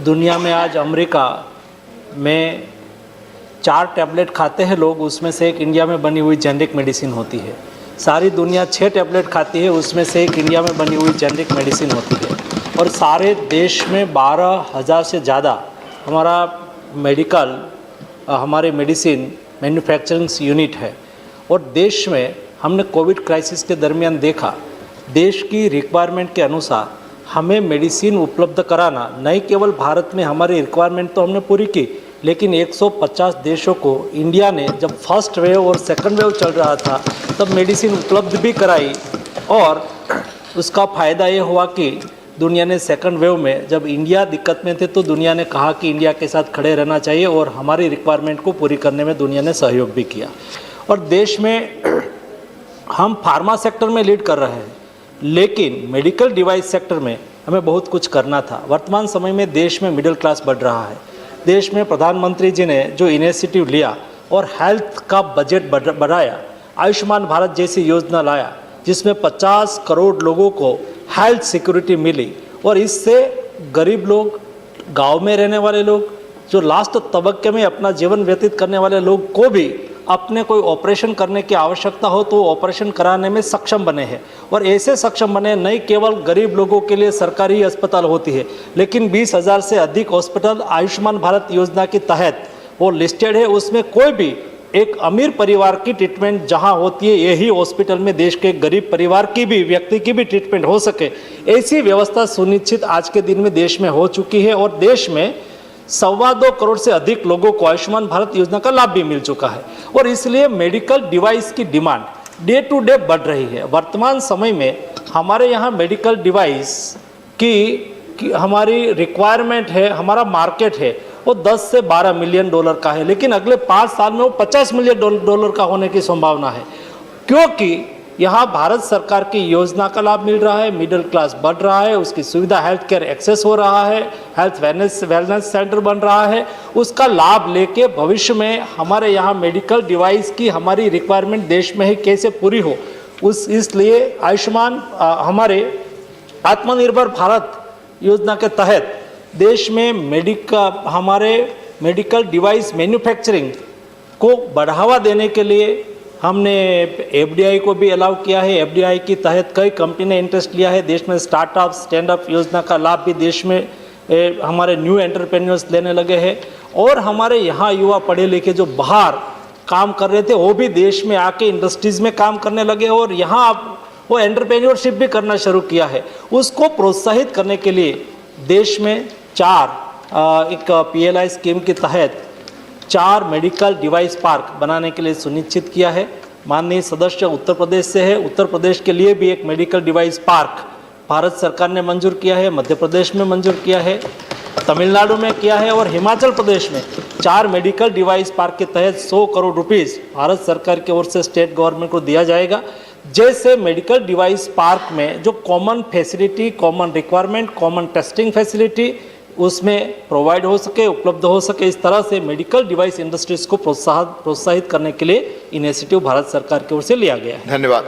दुनिया में आज अमेरिका में 4 टैबलेट खाते हैं लोग, उसमें से एक इंडिया में बनी हुई जेनेरिक मेडिसिन होती है। सारी दुनिया 6 टैबलेट खाती है, उसमें से एक इंडिया में बनी हुई जेनेरिक मेडिसिन होती है। और सारे देश में 12,000 से ज़्यादा हमारा हमारे मेडिसिन मैन्युफैक्चरिंग यूनिट है। और देश में हमने कोविड क्राइसिस के दरमियान देखा, देश की रिक्वायरमेंट के अनुसार हमें मेडिसिन उपलब्ध कराना, नहीं केवल भारत में हमारी रिक्वायरमेंट तो हमने पूरी की, लेकिन 150 देशों को इंडिया ने जब फर्स्ट वेव और सेकंड वेव चल रहा था तब मेडिसिन उपलब्ध भी कराई। और उसका फ़ायदा ये हुआ कि दुनिया ने सेकंड वेव में जब इंडिया दिक्कत में थे तो दुनिया ने कहा कि इंडिया के साथ खड़े रहना चाहिए और हमारी रिक्वायरमेंट को पूरी करने में दुनिया ने सहयोग भी किया। और देश में हम फार्मा सेक्टर में लीड कर रहे हैं, लेकिन मेडिकल डिवाइस सेक्टर में हमें बहुत कुछ करना था। वर्तमान समय में देश में मिडिल क्लास बढ़ रहा है। देश में प्रधानमंत्री जी ने जो इनिशिएटिव लिया और हेल्थ का बजट बढ़ाया, आयुष्मान भारत जैसी योजना लाया जिसमें 50 करोड़ लोगों को हेल्थ सिक्योरिटी मिली, और इससे गरीब लोग, गांव में रहने वाले लोग, जो लास्ट तबक्के में अपना जीवन व्यतीत करने वाले लोग को भी अपने कोई ऑपरेशन करने की आवश्यकता हो तो ऑपरेशन कराने में सक्षम बने हैं। और ऐसे सक्षम बने, नहीं केवल गरीब लोगों के लिए सरकारी अस्पताल होती है, लेकिन 20,000 से अधिक हॉस्पिटल आयुष्मान भारत योजना के तहत वो लिस्टेड है। उसमें कोई भी एक अमीर परिवार की ट्रीटमेंट जहां होती है, यही हॉस्पिटल में देश के गरीब परिवार की भी, व्यक्ति की भी ट्रीटमेंट हो सके, ऐसी व्यवस्था सुनिश्चित आज के दिन में देश में हो चुकी है। और देश में 2.25 करोड़ से अधिक लोगों को आयुष्मान भारत योजना का लाभ भी मिल चुका है। और इसलिए मेडिकल डिवाइस की डिमांड डे टू डे बढ़ रही है। वर्तमान समय में हमारे यहाँ मेडिकल डिवाइस की हमारी रिक्वायरमेंट है, हमारा मार्केट है वो 10 से 12 मिलियन डॉलर का है, लेकिन अगले 5 साल में वो 50 मिलियन डॉलर का होने की संभावना है, क्योंकि यहाँ भारत सरकार की योजना का लाभ मिल रहा है, मिडिल क्लास बढ़ रहा है, उसकी सुविधा हेल्थ केयर एक्सेस हो रहा है, हेल्थ वेलनेस सेंटर बन रहा है। उसका लाभ लेके भविष्य में हमारे यहाँ मेडिकल डिवाइस की हमारी रिक्वायरमेंट देश में ही कैसे पूरी हो, इसलिए आयुष्मान हमारे आत्मनिर्भर भारत योजना के तहत देश में हमारे मेडिकल डिवाइस मैन्युफैक्चरिंग को बढ़ावा देने के लिए हमने एफडीआई को भी अलाउ किया है। एफडीआई के तहत कई कंपनी ने इंटरेस्ट लिया है। देश में स्टार्टअप स्टैंडअप योजना का लाभ भी देश में हमारे न्यू एंटरप्रेन्योर्स लेने लगे हैं। और हमारे यहाँ युवा पढ़े लिखे जो बाहर काम कर रहे थे वो भी देश में आके इंडस्ट्रीज़ में काम करने लगे, और यहाँ अब वो एंटरप्रेन्योरशिप भी करना शुरू किया है। उसको प्रोत्साहित करने के लिए देश में एक PLI स्कीम के तहत 4 मेडिकल डिवाइस पार्क बनाने के लिए सुनिश्चित किया है। माननीय सदस्य उत्तर प्रदेश से है, उत्तर प्रदेश के लिए भी एक मेडिकल डिवाइस पार्क भारत सरकार ने मंजूर किया है, मध्य प्रदेश में मंजूर किया है, तमिलनाडु में किया है, और हिमाचल प्रदेश में 4 मेडिकल डिवाइस पार्क के तहत 100 करोड़ रुपीज़ भारत सरकार की ओर से स्टेट गवर्नमेंट को दिया जाएगा। जैसे मेडिकल डिवाइस पार्क में जो common facility, common requirement, common testing facility उसमें प्रोवाइड हो सके, उपलब्ध हो सके, इस तरह से मेडिकल डिवाइस इंडस्ट्रीज को प्रोत्साहित करने के लिए इनिशिएटिव भारत सरकार की ओर से लिया गया है। धन्यवाद।